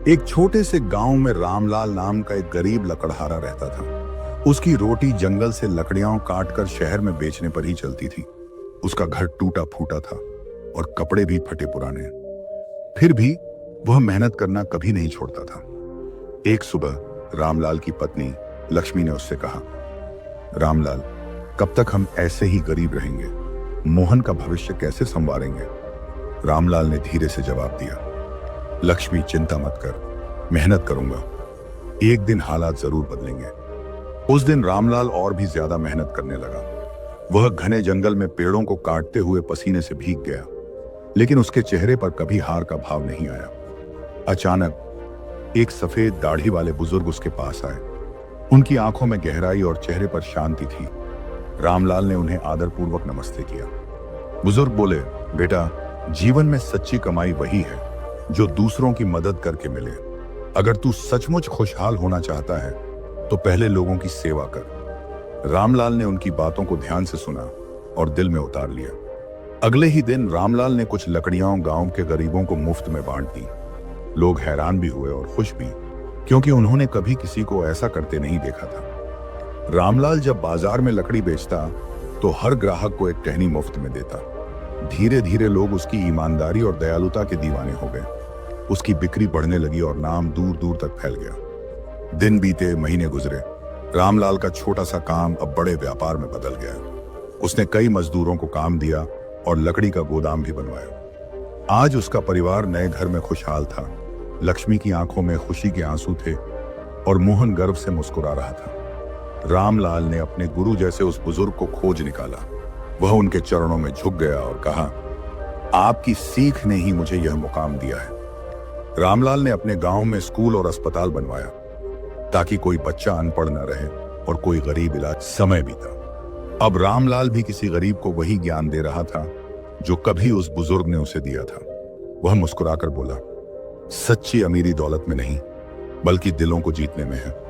एक छोटे से गांव में रामलाल नाम का एक गरीब लकड़हारा रहता था। उसकी रोटी जंगल से लकड़ियां काटकर शहर में बेचने पर ही चलती थी। उसका घर टूटा फूटा था और कपड़े भी फटे पुराने। फिर भी वह मेहनत करना कभी नहीं छोड़ता था। एक सुबह रामलाल की पत्नी लक्ष्मी ने उससे कहा, रामलाल, कब तक हम ऐसे ही गरीब रहेंगे? मोहन का भविष्य कैसे संवारेंगे? रामलाल ने धीरे से जवाब दिया, लक्ष्मी, चिंता मत कर, मेहनत करूंगा। एक दिन हालात जरूर बदलेंगे। उस दिन रामलाल और भी ज्यादा मेहनत करने लगा। वह घने जंगल में पेड़ों को काटते हुए पसीने से भीग गया, लेकिन उसके चेहरे पर कभी हार का भाव नहीं आया। अचानक एक सफेद दाढ़ी वाले बुजुर्ग उसके पास आए। उनकी आंखों में गहराई और चेहरे पर शांति थी। रामलाल ने उन्हें आदरपूर्वक नमस्ते किया। बुजुर्ग बोले, बेटा, जीवन में सच्ची कमाई वही है जो दूसरों की मदद करके मिले। अगर तू सचमुच खुशहाल होना चाहता है तो पहले लोगों की सेवा कर। रामलाल ने उनकी बातों को ध्यान से सुना और दिल में उतार लिया। अगले ही दिन रामलाल ने कुछ लकड़ियां गांव के गरीबों को मुफ्त में बांट दी। लोग हैरान भी हुए और खुश भी, क्योंकि उन्होंने कभी किसी को ऐसा करते नहीं देखा था। रामलाल जब बाजार में लकड़ी बेचता तो हर ग्राहक को एक टहनी मुफ्त में देता। धीरे धीरे लोग उसकी ईमानदारी और दयालुता के दीवाने हो गए। उसकी बिक्री बढ़ने लगी और नाम दूर दूर तक फैल गया। दिन बीते, महीने गुजरे। रामलाल का छोटा सा काम अब बड़े व्यापार में बदल गया। उसने कई मजदूरों को काम दिया और लकड़ी का गोदाम भी बनवाया। आज उसका परिवार नए घर में खुशहाल था। लक्ष्मी की आंखों में खुशी के आंसू थे और मोहन गर्व से मुस्कुरा रहा था। रामलाल ने अपने गुरु जैसे उस बुजुर्ग को खोज निकाला। वह उनके चरणों में झुक गया और कहा, आपकी सीख ने ही मुझे यह मुकाम दिया है। रामलाल ने अपने गांव में स्कूल और अस्पताल बनवाया ताकि कोई बच्चा अनपढ़ न रहे और कोई गरीब इलाज। समय बीता। अब रामलाल भी किसी गरीब को वही ज्ञान दे रहा था जो कभी उस बुजुर्ग ने उसे दिया था। वह मुस्कुराकर बोला, सच्ची अमीरी दौलत में नहीं, बल्कि दिलों को जीतने में है।